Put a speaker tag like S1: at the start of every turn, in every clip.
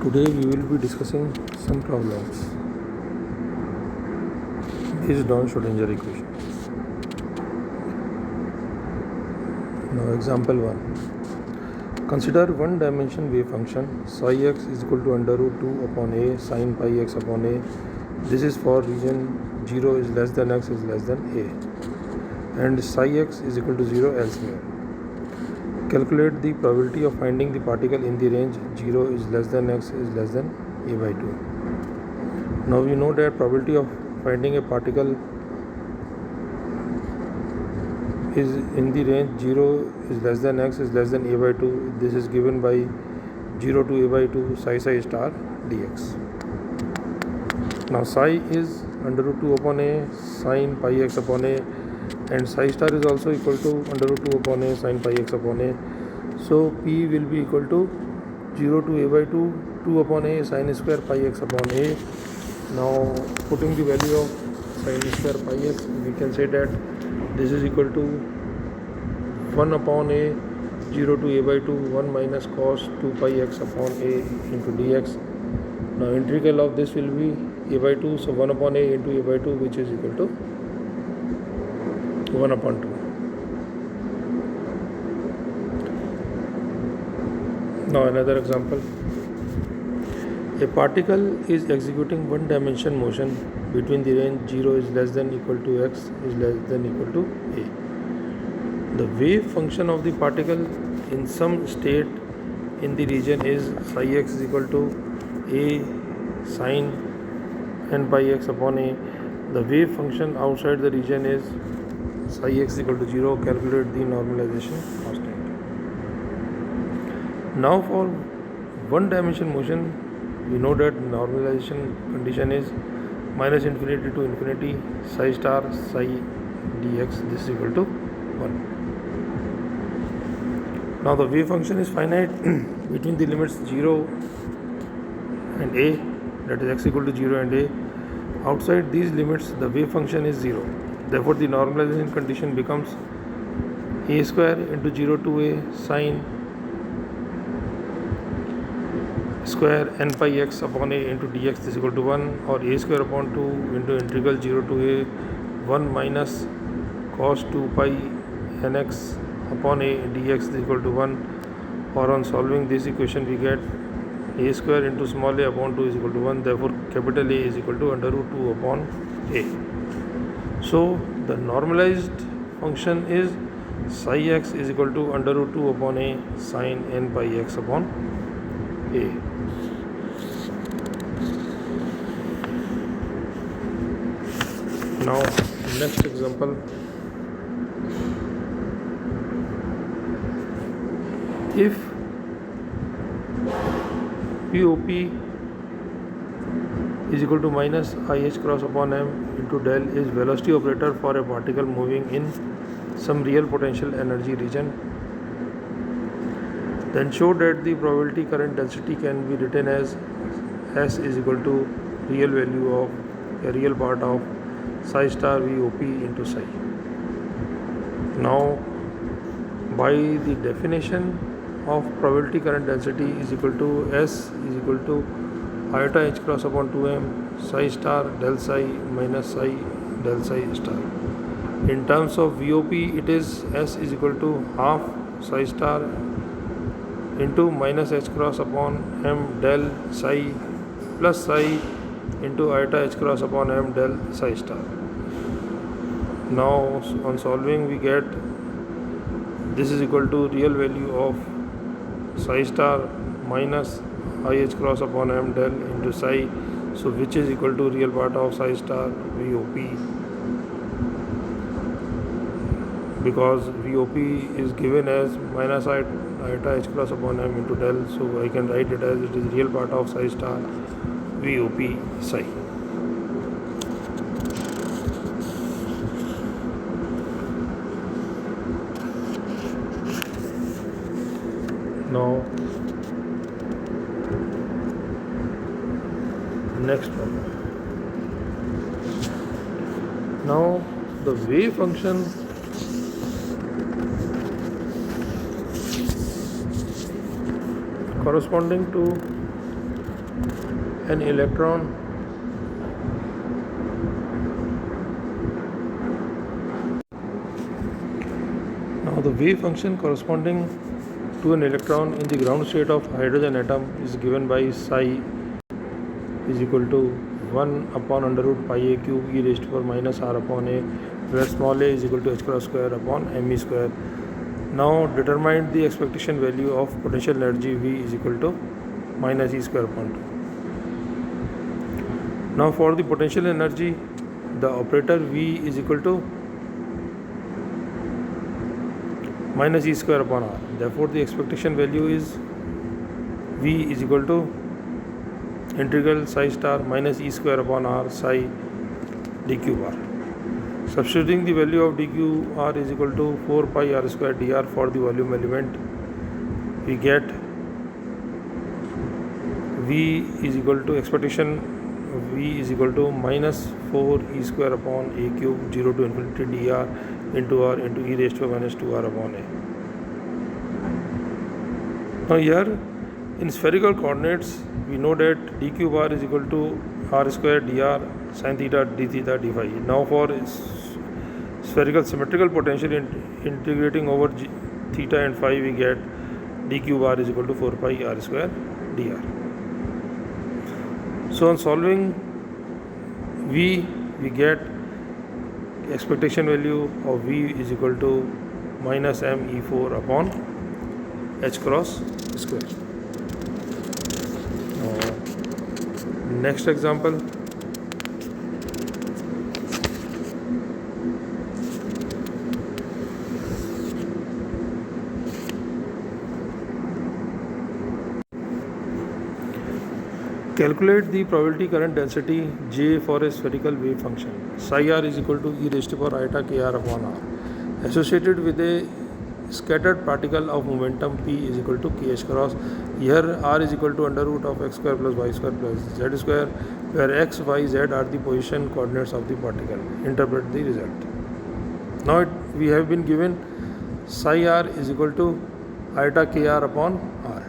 S1: Today we will be discussing some problems based on Schrodinger equation. Now example 1. Consider one dimension wave function psi x is equal to under root 2 upon a sin pi x upon a. This is for region 0 is less than x is less than a, and psi x is equal to 0 elsewhere. Calculate the probability of finding the particle in the range 0 is less than x is less than a by 2. Now we know that probability of finding a particle is in the range 0 is less than x is less than a by 2. This is given by 0 to a by 2 psi star dx. Now psi is under root 2 upon a sin pi x upon a, and psi star is also equal to under root 2 upon a sin pi x upon a. So P will be equal to 0 to a by 2 2 upon a sin square pi x upon a. Now putting the value of sin square pi x, we can say that this is equal to 1 upon a 0 to a by 2 1 minus cos 2 pi x upon a into dx. Now integral of this will be a by 2, so 1 upon a into a by 2, which is equal to 1 upon 2. Now another example. A particle is executing one dimension motion between the range 0 is less than equal to x is less than equal to a. The wave function of the particle in some state in the region is psi x is equal to a sin n pi x upon a. The wave function outside the region is psi x is equal to 0. Calculate the normalization constant. Now for one dimension motion, we know that normalization condition is minus infinity to infinity psi star psi dx. This is equal to 1. Now the wave function is finite between the limits 0 and a, that is x equal to 0 and a. Outside these limits the wave function is 0. Therefore the normalization condition becomes a square into 0 to a sin square n pi x upon a into dx is equal to 1, or a square upon 2 into integral 0 to a 1 minus cos 2 pi nx upon a dx is equal to 1, or on solving this equation we get a square into small a upon 2 is equal to 1. Therefore capital A is equal to under root 2 upon a. So the normalized function is psi x is equal to under root 2 upon a sin n pi x upon a. Now next example. If POP is equal to minus IH cross upon m into del is velocity operator for a particle moving in some real potential energy region, then show that the probability current density can be written as S is equal to real value of a real part of psi star VOP into psi. Now by the definition of probability current density is equal to S is equal to iota h cross upon 2m psi star del psi minus psi del psi star. In terms of VOP, it is S is equal to half psi star into minus h cross upon m del psi plus psi into iota h cross upon m del psi star. Now on solving we get this is equal to real value of psi star minus IH cross upon m del into psi, so which is equal to real part of psi star VOP, because VOP is given as minus iota h cross upon m into del, so I can write it as it is real part of psi star VOP psi. Now next problem. Now the wave function corresponding to an electron now the wave function corresponding to an electron in the ground state of hydrogen atom is given by psi is equal to 1 upon under root pi a cube e raised to power minus r upon a, where small a is equal to h cross square upon m e square. Now determine the expectation value of potential energy V is equal to minus e square upon 2. Now for the potential energy, the operator V is equal to minus e square upon r. Therefore the expectation value is V is equal to integral psi star minus e square upon r psi dq bar. Substituting the value of dq r is equal to 4 pi r square dr for the volume element, we get V is equal to expectation V is equal to minus 4 e square upon a cube 0 to infinity dr into r into e raised to minus 2r upon a. Now here in spherical coordinates we know that dq bar is equal to r square dr sin theta d theta d phi. Now for spherical symmetrical potential integrating over theta and phi, we get dq bar is equal to 4 pi r square dr. So on solving V, we get expectation value of V is equal to minus m e4 upon h cross square. Next example. Calculate the probability current density J for a spherical wave function. Psi r is equal to e raised to power iota kr upon r, associated with a scattered particle of momentum P is equal to kh cross. Here r is equal to under root of x square plus y square plus z square, where x, y, z are the position coordinates of the particle. Interpret the result. Now we have been given psi r is equal to iota kr upon r.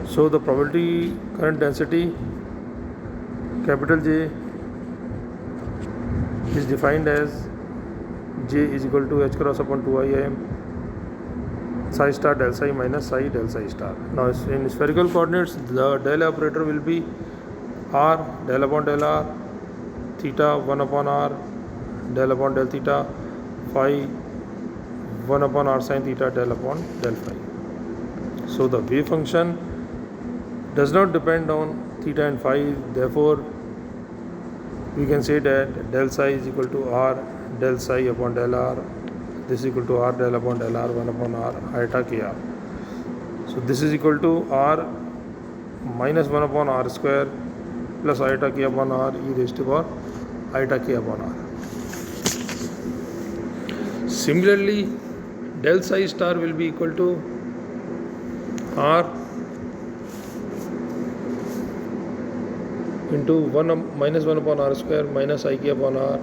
S1: So the probability current density capital J is defined as J is equal to h cross upon 2im psi star del psi minus psi del psi star. Now in spherical coordinates, the del operator will be r del upon del r, theta 1 upon r, del upon del theta, phi 1 upon r sin theta del upon del phi. So the wave function does not depend on theta and phi, therefore we can say that del psi is equal to r del psi upon del r, this is equal to r del upon del r 1 upon r iota kr. So this is equal to r minus 1 upon r square plus iota k upon r e raised to power iota k upon r. Similarly, del psi star will be equal to r into 1 minus 1 upon r square minus I k upon r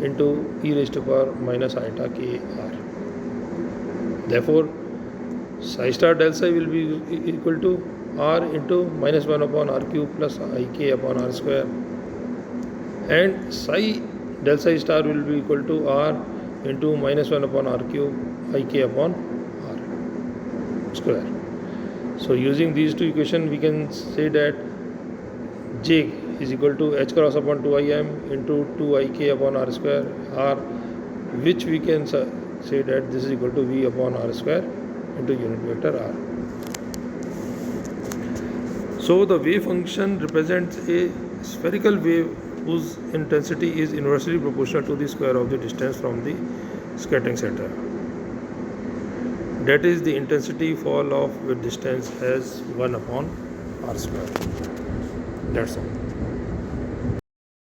S1: into e raised to power minus iota k r. Therefore, psi star del psi will be equal to r into minus 1 upon r cube plus I k upon r square, and psi del psi star will be equal to r into minus 1 upon r cube I k upon r square. So using these two equations, we can say that J is equal to h cross upon 2im into 2ik upon r square r, which we can say that this is equal to v upon r square into unit vector r. So the wave function represents a spherical wave whose intensity is inversely proportional to the square of the distance from the scattering center. That is, the intensity fall off with distance as 1 upon r square. That's all.